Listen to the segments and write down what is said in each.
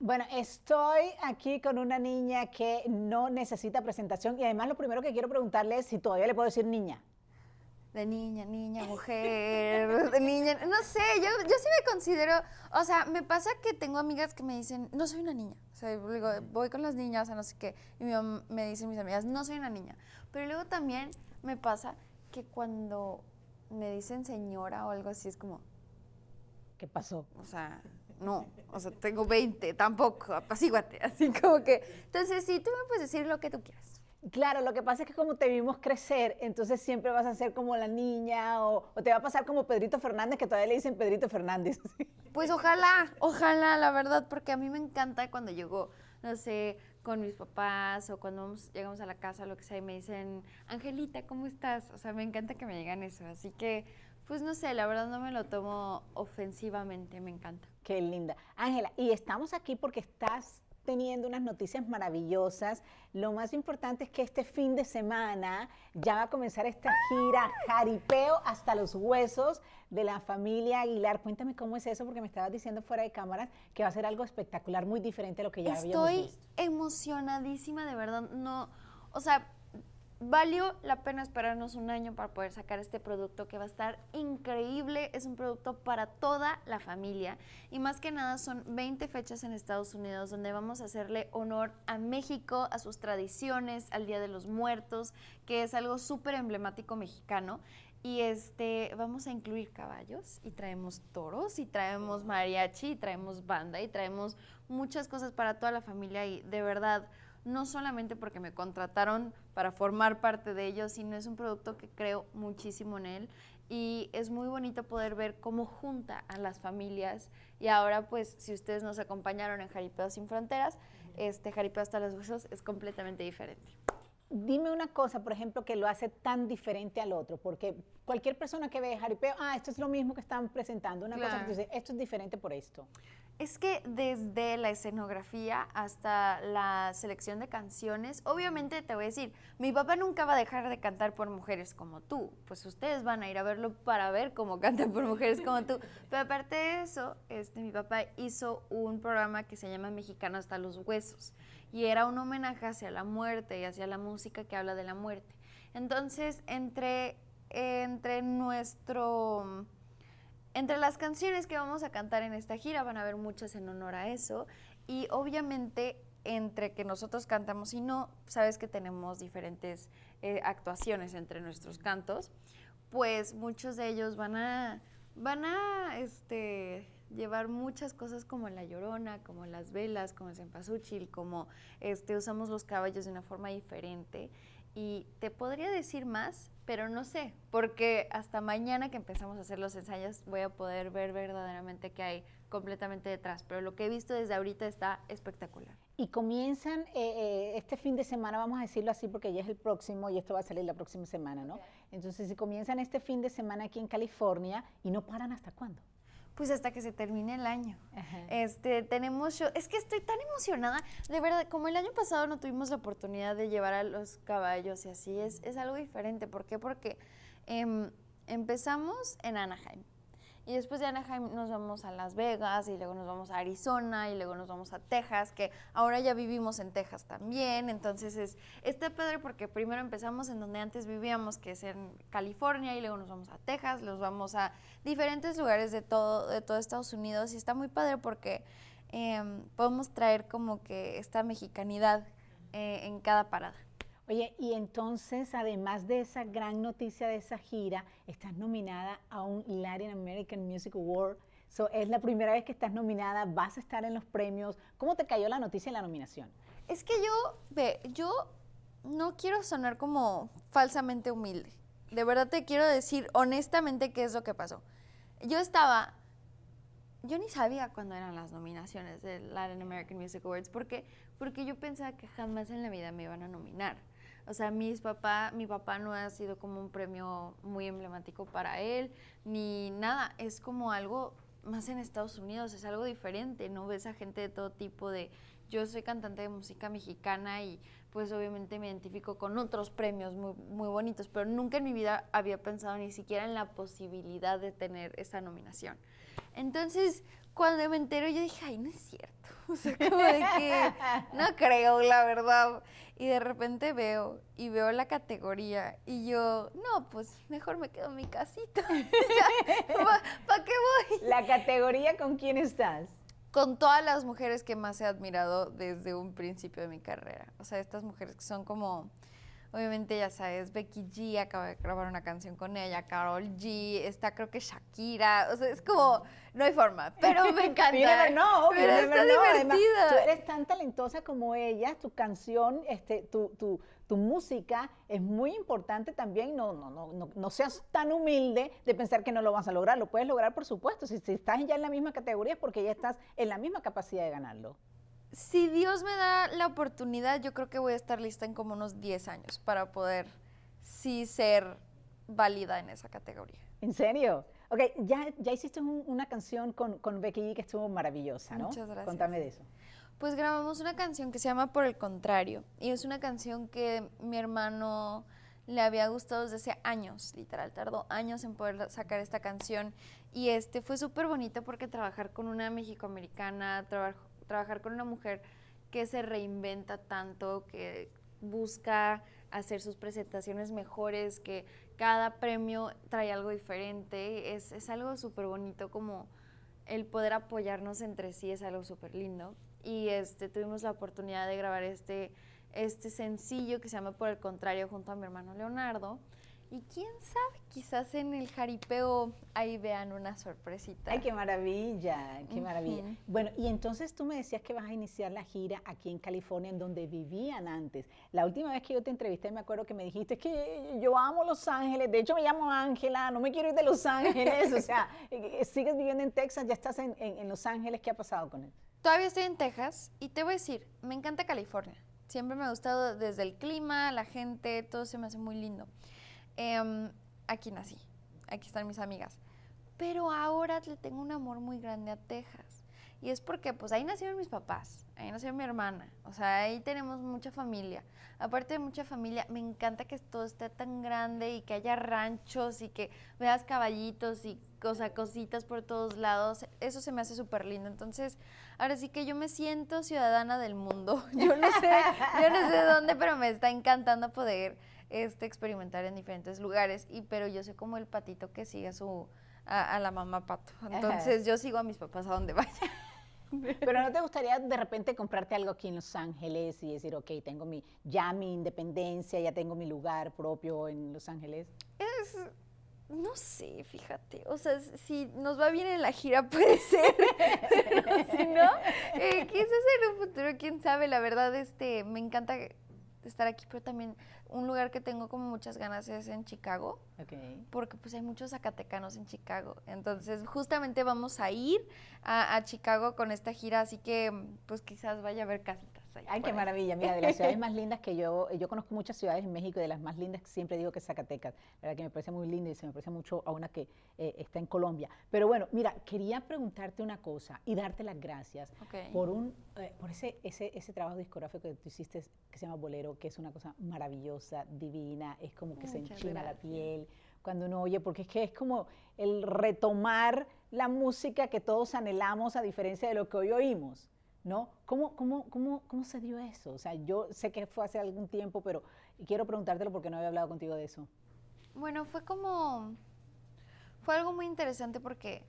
Bueno, estoy aquí con una niña que no necesita presentación y además lo primero que quiero preguntarle es si todavía le puedo decir niña. De niña, niña, mujer, de niña, no sé, yo sí me considero, o sea, me pasa que tengo amigas que me dicen, no soy una niña, o sea, digo, voy con las niñas, a no sé qué, y me dicen mis amigas, no soy una niña, pero luego también me pasa que cuando me dicen señora o algo así, es como, ¿Qué pasó? o sea, no, o sea, tengo 20, tampoco, apacíguate, así como que, entonces sí, tú me puedes decir lo que tú quieras. Claro, lo que pasa es que como te vimos crecer, entonces siempre vas a ser como la niña o te va a pasar como Pedrito Fernández, que todavía le dicen Pedrito Fernández. Pues ojalá, la verdad, porque a mí me encanta cuando llego, no sé, con mis papás o cuando llegamos a la casa, lo que sea, y me dicen, Angelita, ¿cómo estás? O sea, me encanta que me digan eso. Así que, pues no sé, la verdad no me lo tomo ofensivamente, me encanta. Qué linda. Ángela, y estamos aquí porque estás teniendo unas noticias maravillosas. Lo más importante es que este fin de semana ya va a comenzar esta gira Jaripeo hasta los huesos de la familia Aguilar. Cuéntame cómo es eso, porque me estabas diciendo fuera de cámaras que va a ser algo espectacular, muy diferente a lo que ya habíamos Estoy visto. emocionadísima, de verdad, no, o sea, valió la pena esperarnos un año para poder sacar este producto que va a estar increíble. Es un producto para toda la familia y más que nada son 20 fechas en Estados Unidos donde vamos a hacerle honor a México, a sus tradiciones, al Día de los Muertos, que es algo súper emblemático mexicano. Y vamos a incluir caballos y traemos toros y traemos mariachi y traemos banda y traemos muchas cosas para toda la familia y de verdad no solamente porque me contrataron para formar parte de ellos, sino es un producto que creo muchísimo en él y es muy bonito poder ver cómo junta a las familias y ahora pues si ustedes nos acompañaron en Jaripeo Sin Fronteras, Jaripeo Hasta los Huesos es completamente diferente. Dime una cosa, por ejemplo, que lo hace tan diferente al otro, porque cualquier persona que ve Jaripeo, esto es lo mismo que están presentando, una cosa que tú Claro. dices, esto es diferente por esto. Es que desde la escenografía hasta la selección de canciones, obviamente te voy a decir, mi papá nunca va a dejar de cantar por mujeres como tú, pues ustedes van a ir a verlo para ver cómo cantan por mujeres como tú, pero aparte de eso, mi papá hizo un programa que se llama Mexicano hasta los huesos y era un homenaje hacia la muerte y hacia la música que habla de la muerte. Entonces, entre nuestro entre las canciones que vamos a cantar en esta gira van a haber muchas en honor a eso y obviamente entre que nosotros cantamos y no, sabes que tenemos diferentes actuaciones entre nuestros cantos, pues muchos de ellos van a llevar muchas cosas como la Llorona, como las velas, como el cempasúchil, como usamos los caballos de una forma diferente y te podría decir más, pero no sé, porque hasta mañana que empezamos a hacer los ensayos voy a poder ver verdaderamente qué hay completamente detrás, pero lo que he visto desde ahorita está espectacular. Y comienzan este fin de semana, vamos a decirlo así, porque ya es el próximo y esto va a salir la próxima semana, ¿no? Entonces, si comienzan este fin de semana aquí en California y no paran, ¿hasta cuándo? Pues hasta que se termine el año. Ajá. Tenemos show. Es que estoy tan emocionada. De verdad, como el año pasado no tuvimos la oportunidad de llevar a los caballos y así, es algo diferente. ¿Por qué? Porque empezamos en Anaheim. Y después de Anaheim nos vamos a Las Vegas y luego nos vamos a Arizona y luego nos vamos a Texas, que ahora ya vivimos en Texas también. Entonces está padre porque primero empezamos en donde antes vivíamos, que es en California, y luego nos vamos a Texas, nos vamos a diferentes lugares de todo Estados Unidos. Y está muy padre porque podemos traer como que esta mexicanidad en cada parada. Oye, y entonces, además de esa gran noticia de esa gira, estás nominada a un Latin American Music Award. So, es la primera vez que estás nominada, vas a estar en los premios. ¿Cómo te cayó la noticia de la nominación? Es que yo no quiero sonar como falsamente humilde. De verdad te quiero decir honestamente qué es lo que pasó. Yo yo ni sabía cuándo eran las nominaciones del Latin American Music Awards porque yo pensaba que jamás en la vida me iban a nominar. O sea, mi papá no ha sido como un premio muy emblemático para él, ni nada. Es como algo más en Estados Unidos, es algo diferente, ¿no? Ves a gente de todo tipo yo soy cantante de música mexicana y pues obviamente me identifico con otros premios muy, muy bonitos, pero nunca en mi vida había pensado ni siquiera en la posibilidad de tener esa nominación. Entonces, cuando me entero yo dije, ay, no es cierto. O sea, como de que no creo, la verdad. Y de repente veo la categoría y yo, no, pues mejor me quedo en mi casita. ¿Para qué voy? ¿La categoría con quién estás? Con todas las mujeres que más he admirado desde un principio de mi carrera. O sea, estas mujeres que son como, obviamente ya sabes, Becky G, acaba de grabar una canción con ella, Karol G, está creo que Shakira, o sea, es como, no hay forma, pero me encanta. You never know, pero you está never know. Además, divertida. tú eres tan talentosa como ellas, tu canción, tu música es muy importante también. No seas tan humilde de pensar que no lo vas a lograr. Lo puedes lograr, por supuesto. Si estás ya en la misma categoría es porque ya estás en la misma capacidad de ganarlo. Si Dios me da la oportunidad, yo creo que voy a estar lista en como unos 10 años para poder sí ser válida en esa categoría. ¿En serio? Ok, ya hiciste una canción con Becky G que estuvo maravillosa, ¿no? Muchas gracias. Contame de eso. Pues grabamos una canción que se llama Por el Contrario, y es una canción que mi hermano le había gustado desde hace años, literal, tardó años en poder sacar esta canción, y fue súper bonito porque trabajar con una mexicoamericana, trabajar con una mujer que se reinventa tanto, que busca hacer sus presentaciones mejores, que cada premio trae algo diferente, es algo súper bonito, como el poder apoyarnos entre sí es algo súper lindo. Y tuvimos la oportunidad de grabar este sencillo que se llama Por el Contrario junto a mi hermano Leonardo. Y quién sabe, quizás en el jaripeo ahí vean una sorpresita. ¡Ay, qué maravilla! ¡Qué maravilla! Bueno, y entonces tú me decías que vas a iniciar la gira aquí en California, en donde vivían antes. La última vez que yo te entrevisté, me acuerdo que me dijiste que yo amo Los Ángeles, de hecho me llamo Ángela, no me quiero ir de Los Ángeles, o sea, sigues viviendo en Texas, ya estás en Los Ángeles, ¿qué ha pasado con él? Todavía estoy en Texas y te voy a decir, me encanta California. Siempre me ha gustado desde el clima, la gente, todo se me hace muy lindo. Aquí nací, aquí están mis amigas, pero ahora le tengo un amor muy grande a Texas, y es porque pues ahí nacieron mis papás, ahí nació mi hermana, o sea, ahí tenemos mucha familia. Aparte de mucha familia, me encanta que todo esté tan grande y que haya ranchos y que veas caballitos y cositas por todos lados, eso se me hace súper lindo. Entonces, ahora sí que yo me siento ciudadana del mundo, yo no sé dónde, pero me está encantando poder experimentar en diferentes lugares, pero yo soy como el patito que sigue a la mamá pato, entonces yo sigo a mis papás a donde vayan. Pero ¿no te gustaría de repente comprarte algo aquí en Los Ángeles y decir, ok, tengo ya mi independencia, ya tengo mi lugar propio en Los Ángeles? No sé, fíjate, o sea, si nos va bien en la gira puede ser, pero si no, quizás en un futuro, quién sabe, la verdad, me encanta estar aquí, pero también un lugar que tengo como muchas ganas es en Chicago, porque pues hay muchos zacatecanos en Chicago, entonces justamente vamos a ir a Chicago con esta gira, así que pues quizás vaya a ver casitas. Ay, qué maravilla, mira, de las ciudades más lindas que yo conozco muchas ciudades en México y de las más lindas que siempre digo que es Zacatecas, la verdad que me parece muy linda y se me parece mucho a una que está en Colombia. Pero bueno, mira, quería preguntarte una cosa y darte las gracias por ese trabajo discográfico que tú hiciste que se llama Bolero, que es una cosa maravillosa, divina, es como que se enchina la piel cuando uno oye, porque es que es como el retomar la música que todos anhelamos a diferencia de lo que hoy oímos, ¿no? ¿Cómo se dio eso? O sea, yo sé que fue hace algún tiempo, pero quiero preguntártelo porque no había hablado contigo de eso. Bueno, fue algo muy interesante porque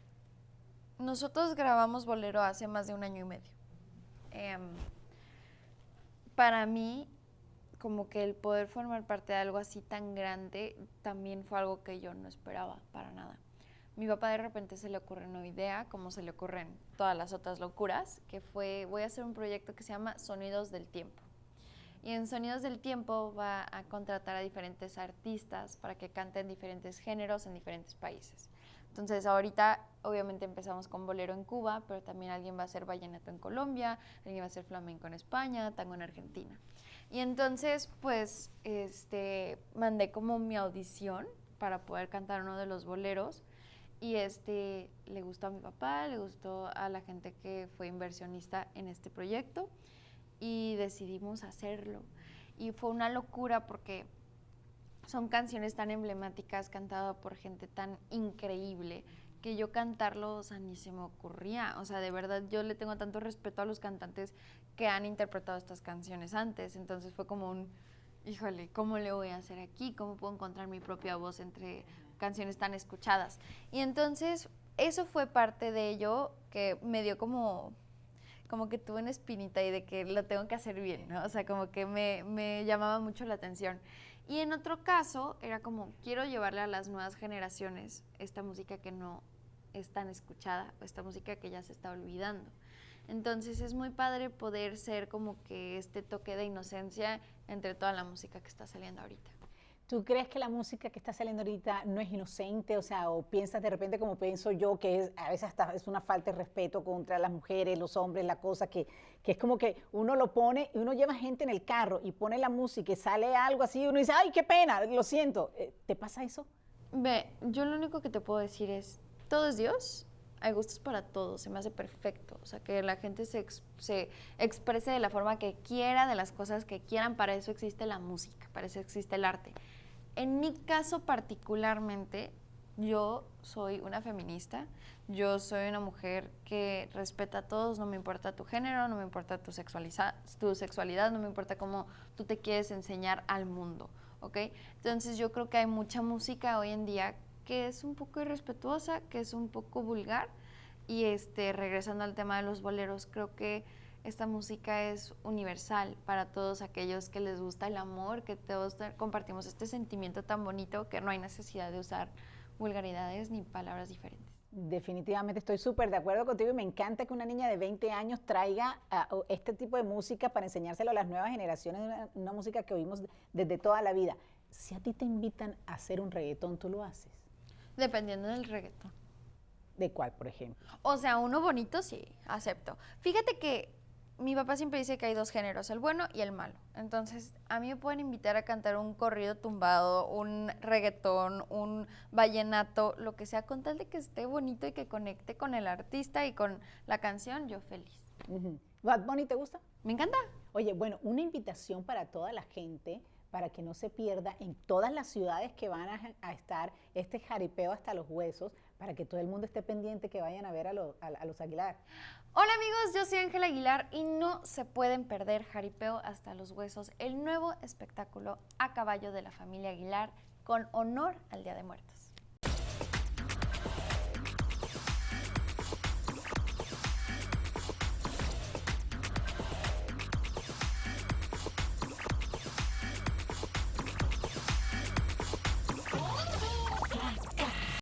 nosotros grabamos Bolero hace más de 1 año y medio. Para mí, como que el poder formar parte de algo así tan grande también fue algo que yo no esperaba para nada. Mi papá de repente se le ocurre una idea, como se le ocurren todas las otras locuras, que fue, voy a hacer un proyecto que se llama Sonidos del Tiempo. Y en Sonidos del Tiempo va a contratar a diferentes artistas para que canten diferentes géneros en diferentes países. Entonces ahorita obviamente empezamos con bolero en Cuba, pero también alguien va a hacer vallenato en Colombia, alguien va a hacer flamenco en España, tango en Argentina. Y entonces pues mandé como mi audición para poder cantar uno de los boleros. Y le gustó a mi papá, le gustó a la gente que fue inversionista en este proyecto y decidimos hacerlo. Y fue una locura porque son canciones tan emblemáticas cantadas por gente tan increíble que yo cantarlo, o sea, ni se me ocurría. O sea, de verdad, yo le tengo tanto respeto a los cantantes que han interpretado estas canciones antes. Entonces fue como un, híjole, ¿cómo le voy a hacer aquí? ¿Cómo puedo encontrar mi propia voz entre canciones tan escuchadas? Y entonces, eso fue parte de ello que me dio como que tuve una espinita y de que lo tengo que hacer bien, ¿no? O sea, como que me llamaba mucho la atención. Y en otro caso, era como, quiero llevarle a las nuevas generaciones esta música que no es tan escuchada, esta música que ya se está olvidando. Entonces es muy padre poder ser como que este toque de inocencia entre toda la música que está saliendo ahorita. ¿Tú crees que la música que está saliendo ahorita no es inocente? O sea, o piensas de repente como pienso yo, que a veces hasta es una falta de respeto contra las mujeres, los hombres, la cosa, que es como que uno lo pone y uno lleva gente en el carro y pone la música y sale algo así y uno dice, ay, qué pena, lo siento. ¿Te pasa eso? Ve, yo lo único que te puedo decir es, todo es Dios, hay gustos para todos, se me hace perfecto. O sea, que la gente se exprese de la forma que quiera, de las cosas que quieran, para eso existe la música, para eso existe el arte. En mi caso particularmente, yo soy una feminista, yo soy una mujer que respeta a todos, no me importa tu género, no me importa tu sexualidad, no me importa cómo tú te quieres enseñar al mundo, ¿ok? Entonces yo creo que hay mucha música hoy en día que es un poco irrespetuosa, que es un poco vulgar, y regresando al tema de los boleros, creo que esta música es universal para todos aquellos que les gusta el amor, que todos compartimos este sentimiento tan bonito que no hay necesidad de usar vulgaridades ni palabras diferentes. Definitivamente estoy súper de acuerdo contigo y me encanta que una niña de 20 años traiga este tipo de música para enseñárselo a las nuevas generaciones, una música que oímos desde toda la vida. Si a ti te invitan a hacer un reggaetón, ¿tú lo haces? Dependiendo del reggaetón. ¿De cuál, por ejemplo? O sea, uno bonito sí, acepto. Fíjate que mi papá siempre dice que hay dos géneros, el bueno y el malo. Entonces, a mí me pueden invitar a cantar un corrido tumbado, un reggaetón, un vallenato, lo que sea, con tal de que esté bonito y que conecte con el artista y con la canción, yo feliz. ¿Bad Bunny te gusta? Me encanta. Oye, bueno, una invitación para toda la gente, para que no se pierda en todas las ciudades que van a estar este jaripeo hasta los huesos, para que todo el mundo esté pendiente que vayan a ver a los Aguilar. Hola amigos, yo soy Ángela Aguilar y no se pueden perder Jaripeo hasta los huesos, el nuevo espectáculo a caballo de la familia Aguilar con honor al Día de Muertos.